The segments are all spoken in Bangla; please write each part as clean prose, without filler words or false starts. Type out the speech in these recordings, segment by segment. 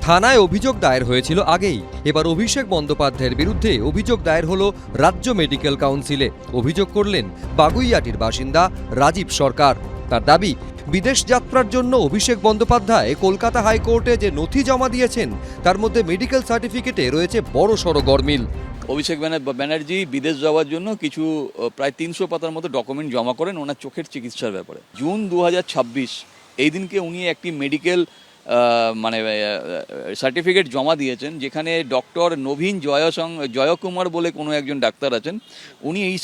থানায় অভিযোগ দায়ের হয়েছিল আগেই। এবার অভিষেক বন্দ্যোপাধ্যায়ের বিরুদ্ধে অভিযোগ দায়ের হলো রাজ্য মেডিকেল কাউন্সিলে। অভিযোগ করলেন বাগুইআটির বাসিন্দা রাজীব সরকার। তার দাবি, বিদেশ যাত্রার জন্য অভিষেক বন্দ্যোপাধ্যায় কলকাতা হাইকোর্টে যে নথি জমা দিয়েছেন তার মধ্যে মেডিকেল সার্টিফিকেটে রয়েছে বড়সড় গরমিল। অভিষেক ব্যানার্জি বিদেশ যাওয়ার জন্য কিছু প্রায় 300 পাতার মতো ডকুমেন্ট জমা করেন ওনার চোখের চিকিৎসার ব্যাপারে। জুন 2026 এই দিনকে উনি একটি মেডিকেল সার্টিফিকেট জমা দিয়েছেন, যেখানে ডক্টর নবীন জয়কুমার বলে কোনো একজন ডাক্তার আছেন, উনি এই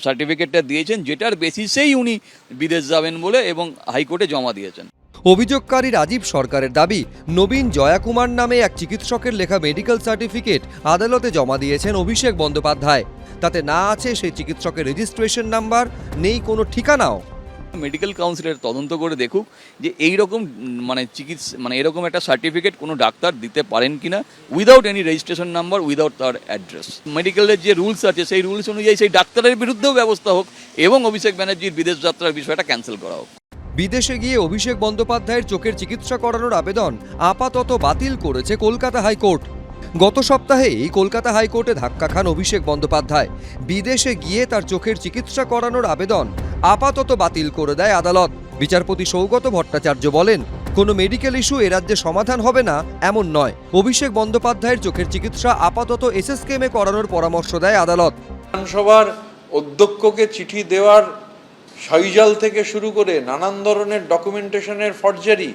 সার্টিফিকেটটা দিয়েছেন, যেটার বেসিসেই উনি বিদেশ যাবেন বলে এবং হাইকোর্টে জমা দিয়েছেন। অভিযোগকারী রাজীব সরকারের দাবি, নবীন জয়াকুমার নামে এক চিকিৎসকের লেখা মেডিকেল সার্টিফিকেট আদালতে জমা দিয়েছেন অভিষেক বন্দ্যোপাধ্যায়। তাতে না আছে সেই চিকিৎসকের রেজিস্ট্রেশন নাম্বার, নেই কোনো ঠিকানাও। মেডিকেল কাউন্সিলের তদন্ত করে দেখুক যে এইরকম এরকম একটা সার্টিফিকেট কোনো ডাক্তার দিতে পারেন কিনা without any registration number, without তার অ্যাড্রেস। মেডিকেলের যে রুলস আছে সেই রুলস অনুযায়ী সেই ডাক্তারের বিরুদ্ধেও ব্যবস্থা হোক এবং অভিষেক ব্যানার্জির বিদেশ যাত্রার বিষয়টা ক্যান্সেল করা হোক। বিদেশে গিয়ে অভিষেক বন্দ্যোপাধ্যায়ের চোখের চিকিৎসা করানোর আবেদন আপাতত বাতিল করেছে কলকাতা হাইকোর্ট। গত সপ্তাহেই কলকাতা হাইকোর্টে ধাক্কা খান অভিষেক বন্দ্যোপাধ্যায়। বিদেশে গিয়ে তার চোখের চিকিৎসা করানোর আবেদন আপাতত বাতিল করে দেয় আদালত। বিচারপতি সৌগত ভট্টাচার্য বলেন, কোনো মেডিকেল ইস্যু এ রাজ্যে সমাধান হবে না এমন নয়। অভিষেক বন্দ্যোপাধ্যায়ের চোখের চিকিৎসা আপাতত এসএসকেএমে করানোর পরামর্শ দেয় আদালত। বিধানসভার অধ্যক্ষকে চিঠি দেওয়ার শৈজাল থেকে শুরু করে নানান ধরনের ডকুমেন্টেশনের ফর্জারি,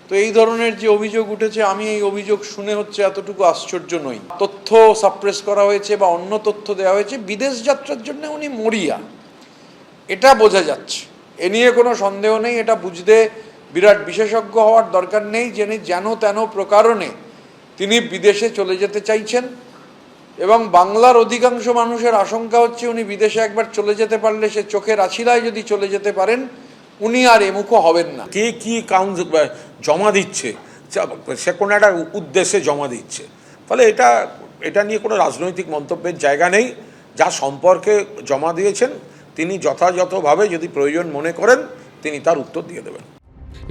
তো এই ধরনের যে অভিযোগ উঠেছে, আমি এই অভিযোগ শুনে হচ্ছে এতটুকু আশ্চর্য নই। তথ্য সাপ্রেস করা হয়েছে বা অন্য তথ্য দেওয়া হয়েছে, বিদেশ যাত্রার জন্য উনি মরিয়া, এটা বোঝা যাচ্ছে। এ নিয়ে কোনো সন্দেহ নেই। এটা বুঝতে বিরাট বিশেষজ্ঞ হওয়ার দরকার নেই, যিনি যেন তেন প্রকারণে তিনি বিদেশে চলে যেতে চাইছেন। এবং বাংলার অধিকাংশ মানুষের আশঙ্কা হচ্ছে উনি বিদেশে একবার চলে যেতে পারলে, সে চোখের আছিলায় যদি চলে যেতে পারেন, উনি আর এমুখো হবেন না। কে কি জমা দিচ্ছে, সে কোনো একটা উদ্দেশ্যে জমা দিচ্ছে, ফলে এটা নিয়ে কোনো রাজনৈতিক মন্তব্যের জায়গা নেই। যা সম্পর্কে জমা দিয়েছেন তিনি যথাযথভাবে যদি প্রয়োজন মনে করেন তিনি তার উত্তর দিয়ে দেবেন।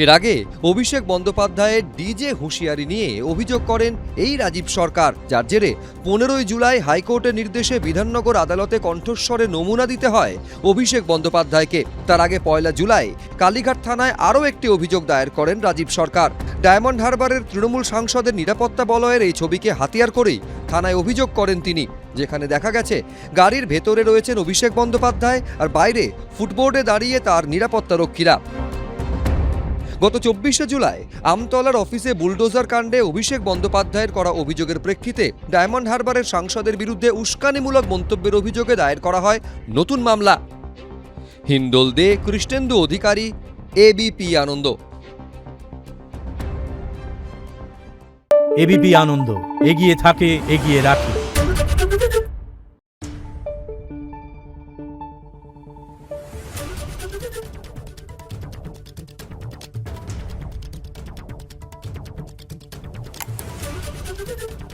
এর আগে অভিষেক বন্দ্যোপাধ্যায়ের ডিজে হুঁশিয়ারি নিয়ে অভিযোগ করেন এই রাজীব সরকার, যার জেরে 15 জুলাই হাইকোর্টের নির্দেশে বিধাননগর আদালতে কণ্ঠস্বরে নমুনা দিতে হয় অভিষেক বন্দ্যোপাধ্যায়কে। তার আগে 1 জুলাই কালীঘাট থানায় আরও একটি অভিযোগ দায়ের করেন রাজীব সরকার। ডায়মন্ড হারবারের তৃণমূল সাংসদের নিরাপত্তা বলয়ের এই ছবিকে হাতিয়ার করেই থানায় অভিযোগ করেন তিনি, যেখানে দেখা গেছে গাড়ির ভেতরে রয়েছেন অভিষেক বন্দ্যোপাধ্যায় আর বাইরে ফুটবোর্ডে দাঁড়িয়ে তার নিরাপত্তা রক্ষীরা। গত 24 জুলাই আমতলার অফিসে বুলডোজার কাণ্ডে অভিষেক বন্দ্যোপাধ্যায়ের করা অভিযোগের প্রেক্ষিতে ডায়মন্ড হারবারের সাংসদের বিরুদ্ধে উস্কানিমূলক মন্তব্যের অভিযোগে দায়ের করা হয় নতুন মামলা। হিন্দোল দে, কৃষ্ণেন্দু অধিকারী, এবিপি আনন্দ। এবিপি আনন্দ, এগিয়ে থাকে, এগিয়ে রাখে। Thank you.